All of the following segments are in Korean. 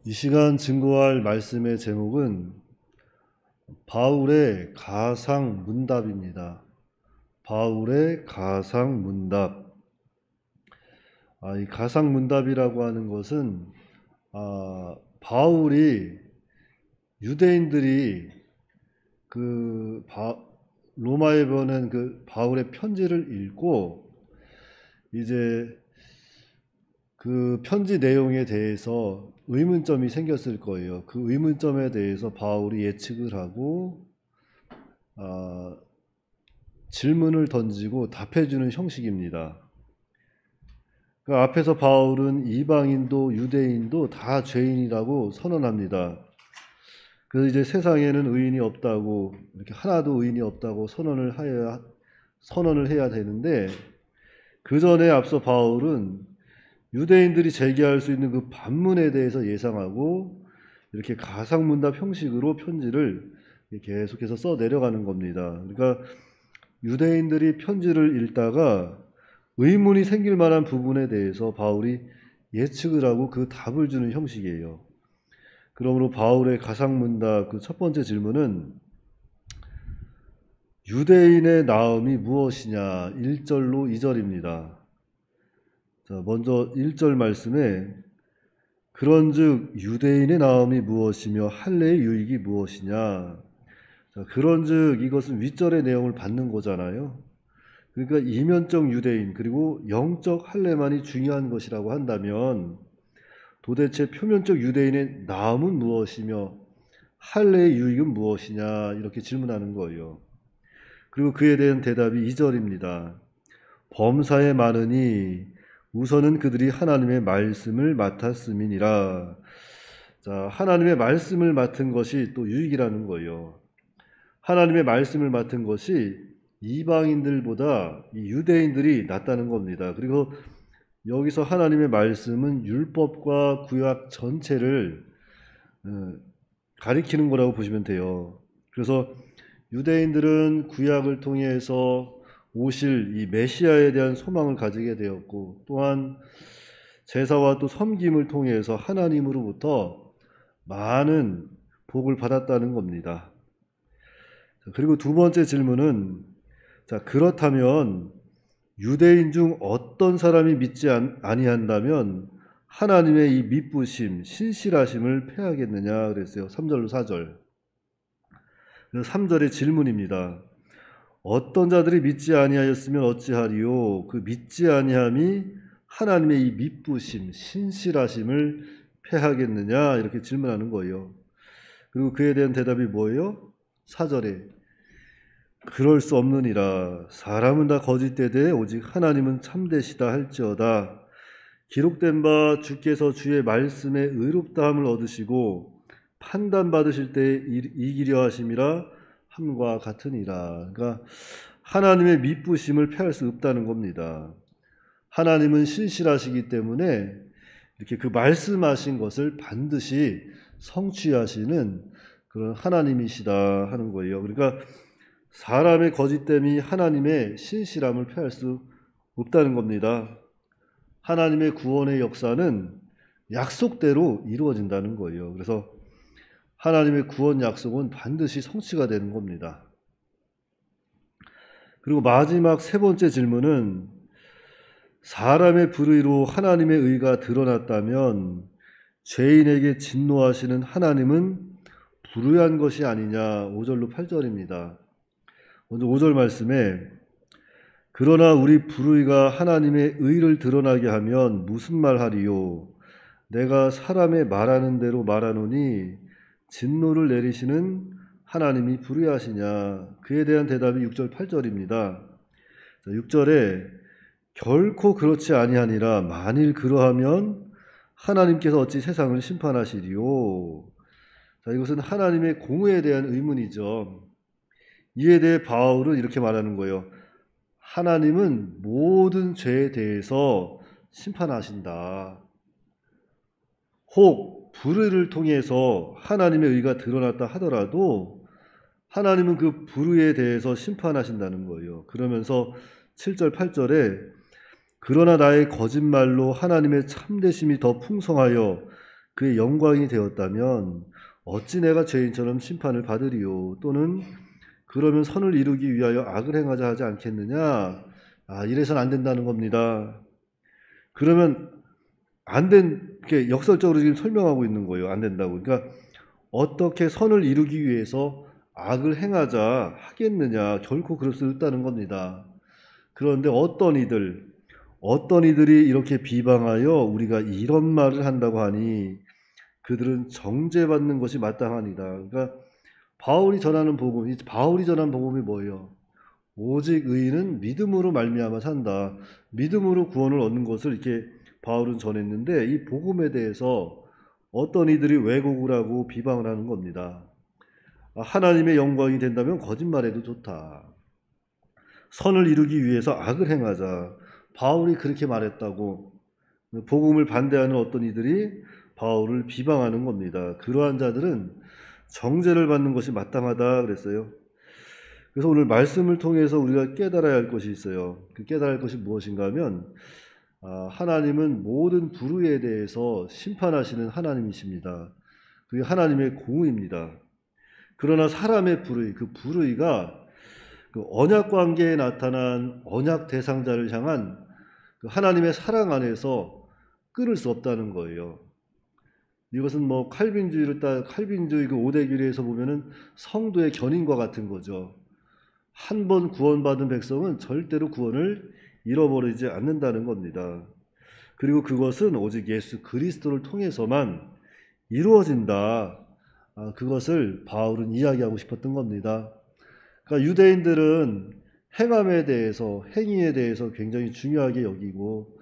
이 시간 증거할 말씀의 제목은 바울의 가상문답입니다. 바울의 가상문답. 이 가상문답이라고 하는 것은 바울이 유대인들이 로마에 보낸 그 바울의 편지를 읽고 이제 그 편지 내용에 대해서 의문점이 생겼을 거예요. 그 의문점에 대해서 바울이 예측을 하고 질문을 던지고 답해주는 형식입니다. 그 앞에서 바울은 이방인도 유대인도 다 죄인이라고 선언합니다. 그래서 이제 세상에는 의인이 없다고, 이렇게 하나도 의인이 없다고 선언을 해야 되는데, 그 전에 앞서 바울은 유대인들이 제기할 수 있는 그 반문에 대해서 예상하고 이렇게 가상문답 형식으로 편지를 계속해서 써 내려가는 겁니다. 그러니까 유대인들이 편지를 읽다가 의문이 생길 만한 부분에 대해서 바울이 예측을 하고 그 답을 주는 형식이에요. 그러므로 바울의 가상문답 그 첫 번째 질문은 유대인의 나음이 무엇이냐 1절로 2절입니다. 자, 먼저 1절 말씀에 그런즉 유대인의 나음이 무엇이며 할례의 유익이 무엇이냐. 자, 그런즉 이것은 윗절의 내용을 받는 거잖아요. 그러니까 이면적 유대인 그리고 영적 할례만이 중요한 것이라고 한다면 도대체 표면적 유대인의 나음은 무엇이며 할례의 유익은 무엇이냐 이렇게 질문하는 거예요. 그리고 그에 대한 대답이 2절입니다. 범사에 많으니 우선은 그들이 하나님의 말씀을 맡았음이니라. 자, 하나님의 말씀을 맡은 것이 또 유익이라는 거예요. 하나님의 말씀을 맡은 것이 이방인들보다 이 유대인들이 낫다는 겁니다. 그리고 여기서 하나님의 말씀은 율법과 구약 전체를 가리키는 거라고 보시면 돼요. 그래서 유대인들은 구약을 통해서 오실 이 메시아에 대한 소망을 가지게 되었고 또한 제사와 또 섬김을 통해서 하나님으로부터 많은 복을 받았다는 겁니다. 그리고 두 번째 질문은 자, 그렇다면 유대인 중 어떤 사람이 믿지 아니한다면 하나님의 이 미쁘심, 신실하심을 패하겠느냐 그랬어요. 3절로 4절. 3절의 질문입니다. 어떤 자들이 믿지 아니하였으면 어찌하리요? 그 믿지 아니함이 하나님의 이 미쁘심, 신실하심을 패하겠느냐? 이렇게 질문하는 거예요. 그리고 그에 대한 대답이 뭐예요? 4절에 그럴 수 없느니라. 사람은 다 거짓되되 오직 하나님은 참되시다 할지어다. 기록된 바 주께서 주의 말씀에 의롭다함을 얻으시고 판단받으실 때 이기려 하심이라 함과 같으니라. 그러니까 하나님의 미쁘심을 패할 수 없다는 겁니다. 하나님은 신실하시기 때문에 이렇게 그 말씀하신 것을 반드시 성취하시는 그런 하나님이시다 하는 거예요. 그러니까 사람의 거짓됨이 하나님의 신실함을 패할 수 없다는 겁니다. 하나님의 구원의 역사는 약속대로 이루어진다는 거예요. 그래서 하나님의 구원 약속은 반드시 성취가 되는 겁니다. 그리고 마지막 세 번째 질문은 사람의 불의로 하나님의 의가 드러났다면 죄인에게 진노하시는 하나님은 불의한 것이 아니냐 5절로 8절입니다. 먼저 5절 말씀에 그러나 우리 불의가 하나님의 의를 드러나게 하면 무슨 말 하리요? 내가 사람의 말하는 대로 말하노니 진노를 내리시는 하나님이 불의하시냐? 그에 대한 대답이 6절 8절입니다. 6절에 결코 그렇지 아니하니라 만일 그러하면 하나님께서 어찌 세상을 심판하시리요? 자, 이것은 하나님의 공의에 대한 의문이죠. 이에 대해 바울은 이렇게 말하는 거예요. 하나님은 모든 죄에 대해서 심판하신다. 혹 불의를 통해서 하나님의 의가 드러났다 하더라도 하나님은 그 불의에 대해서 심판하신다는 거예요. 그러면서 7절 8절에 그러나 나의 거짓말로 하나님의 참되심이 더 풍성하여 그의 영광이 되었다면 어찌 내가 죄인처럼 심판을 받으리요? 또는 그러면 선을 이루기 위하여 악을 행하자 하지 않겠느냐? 이래서는 안 된다는 겁니다. 그러면 이렇게 역설적으로 지금 설명하고 있는 거예요. 안 된다고. 그러니까 어떻게 선을 이루기 위해서 악을 행하자 하겠느냐? 결코 그럴 수 없다는 겁니다. 그런데 어떤 이들이 이렇게 비방하여 우리가 이런 말을 한다고 하니 그들은 정죄받는 것이 마땅하니다. 그러니까 바울이 전하는 복음이 뭐예요? 오직 의인은 믿음으로 말미암아 산다. 믿음으로 구원을 얻는 것을 이렇게 바울은 전했는데 이 복음에 대해서 어떤 이들이 왜곡을 하고 비방을 하는 겁니다. 하나님의 영광이 된다면 거짓말해도 좋다. 선을 이루기 위해서 악을 행하자. 바울이 그렇게 말했다고 복음을 반대하는 어떤 이들이 바울을 비방하는 겁니다. 그러한 자들은 정죄를 받는 것이 마땅하다 그랬어요. 그래서 오늘 말씀을 통해서 우리가 깨달아야 할 것이 있어요. 그 깨달아야 할 것이 무엇인가 하면 하나님은 모든 불의에 대해서 심판하시는 하나님이십니다. 그게 하나님의 공의입니다. 그러나 사람의 그 불의가 그 언약 관계에 나타난 언약 대상자를 향한 그 하나님의 사랑 안에서 끊을 수 없다는 거예요. 이것은 뭐 칼빈주의 그 5대 규례에서 보면은 성도의 견인과 같은 거죠. 한 번 구원받은 백성은 절대로 구원을 잃어버리지 않는다는 겁니다. 그리고 그것은 오직 예수 그리스도를 통해서만 이루어진다. 그것을 바울은 이야기하고 싶었던 겁니다. 그러니까 유대인들은 행위에 대해서 굉장히 중요하게 여기고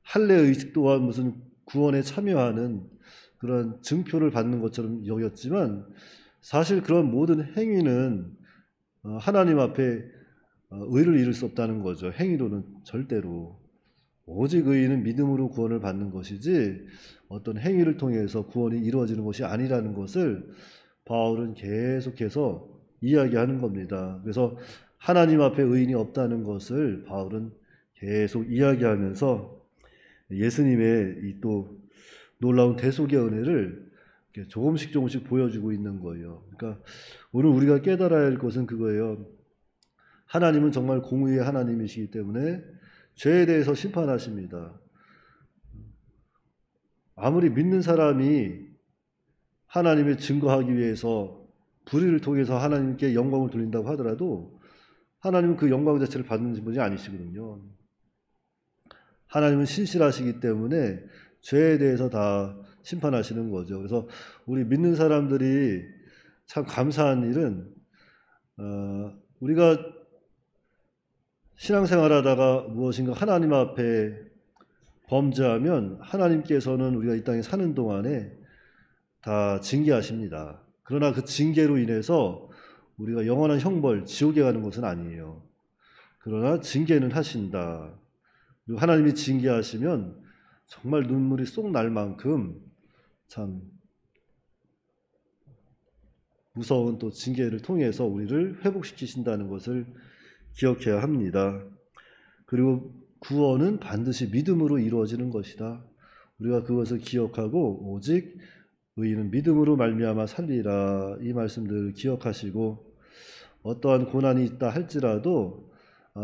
할례 의식 또한 무슨 구원에 참여하는 그런 증표를 받는 것처럼 여겼지만 사실 그런 모든 행위는 하나님 앞에 의를 이룰 수 없다는 거죠. 행위로는 절대로. 오직 의인은 믿음으로 구원을 받는 것이지 어떤 행위를 통해서 구원이 이루어지는 것이 아니라는 것을 바울은 계속해서 이야기하는 겁니다. 그래서 하나님 앞에 의인이 없다는 것을 바울은 계속 이야기하면서 예수님의 이 또 놀라운 대속의 은혜를 조금씩 보여주고 있는 거예요. 그러니까 오늘 우리가 깨달아야 할 것은 그거예요. 하나님은 정말 공의의 하나님이시기 때문에 죄에 대해서 심판하십니다. 아무리 믿는 사람이 하나님의 증거하기 위해서 불의를 통해서 하나님께 영광을 돌린다고 하더라도 하나님은 그 영광 자체를 받는 분이 아니시거든요. 하나님은 신실하시기 때문에 죄에 대해서 다 심판하시는 거죠. 그래서 우리 믿는 사람들이 참 감사한 일은 우리가 신앙생활하다가 무엇인가 하나님 앞에 범죄하면 하나님께서는 우리가 이 땅에 사는 동안에 다 징계하십니다. 그러나 그 징계로 인해서 우리가 영원한 형벌, 지옥에 가는 것은 아니에요. 그러나 징계는 하신다. 그리고 하나님이 징계하시면 정말 눈물이 쏙 날 만큼 참 무서운 또 징계를 통해서 우리를 회복시키신다는 것을 기억해야 합니다. 그리고 구원은 반드시 믿음으로 이루어지는 것이다. 우리가 그것을 기억하고 오직 의인은 믿음으로 말미암아 살리라. 이 말씀들을 기억하시고 어떠한 고난이 있다 할지라도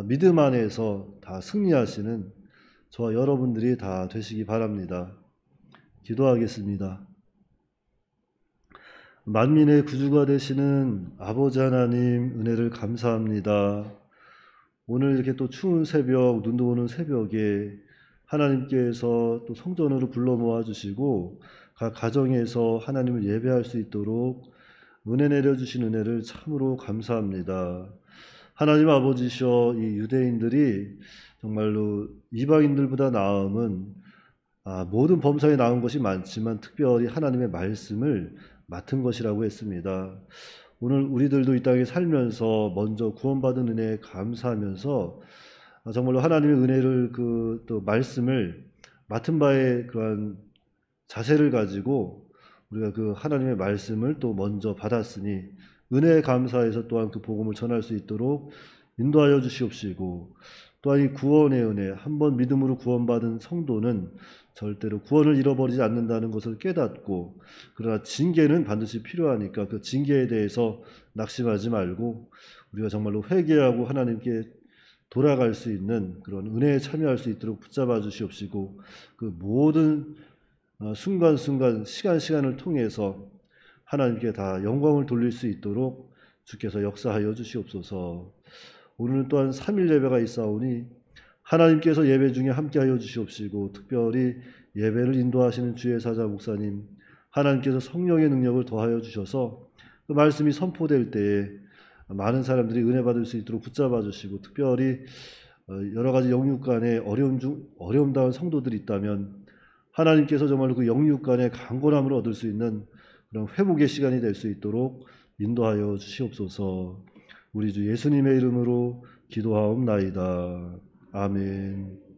믿음 안에서 다 승리하시는 저와 여러분들이 다 되시기 바랍니다. 기도하겠습니다. 만민의 구주가 되시는 아버지 하나님 은혜를 감사합니다. 오늘 이렇게 또 추운 새벽, 눈도 오는 새벽에 하나님께서 또 성전으로 불러 모아 주시고 각 가정에서 하나님을 예배할 수 있도록 은혜 내려주신 은혜를 참으로 감사합니다. 하나님 아버지셔 이 유대인들이 정말로 이방인들보다 나음은 모든 범사에 나은 것이 많지만 특별히 하나님의 말씀을 맡은 것이라고 했습니다. 오늘 우리들도 이 땅에 살면서 먼저 구원받은 은혜에 감사하면서 정말로 하나님의 은혜를 또 말씀을 맡은 바에 그러한 자세를 가지고 우리가 그 하나님의 말씀을 또 먼저 받았으니 은혜에 감사해서 또한 그 복음을 전할 수 있도록 인도하여 주시옵시고 또한 이 구원의 은혜, 한번 믿음으로 구원받은 성도는 절대로 구원을 잃어버리지 않는다는 것을 깨닫고, 그러나 징계는 반드시 필요하니까 그 징계에 대해서 낙심하지 말고 우리가 정말로 회개하고 하나님께 돌아갈 수 있는 그런 은혜에 참여할 수 있도록 붙잡아 주시옵시고, 그 모든 순간순간 시간을 통해서 하나님께 다 영광을 돌릴 수 있도록 주께서 역사하여 주시옵소서. 오늘은 또한 3일 예배가 있사오니 하나님께서 예배 중에 함께하여 주시옵시고, 특별히 예배를 인도하시는 주의 사자 목사님, 하나님께서 성령의 능력을 더하여 주셔서 그 말씀이 선포될 때에 많은 사람들이 은혜 받을 수 있도록 붙잡아 주시고, 특별히 여러 가지 영육 간의 어려움 당한 성도들이 있다면 하나님께서 정말로 그 영육 간의 강건함을 얻을 수 있는 그런 회복의 시간이 될 수 있도록 인도하여 주시옵소서. 우리 주 예수님의 이름으로 기도하옵나이다. 아멘.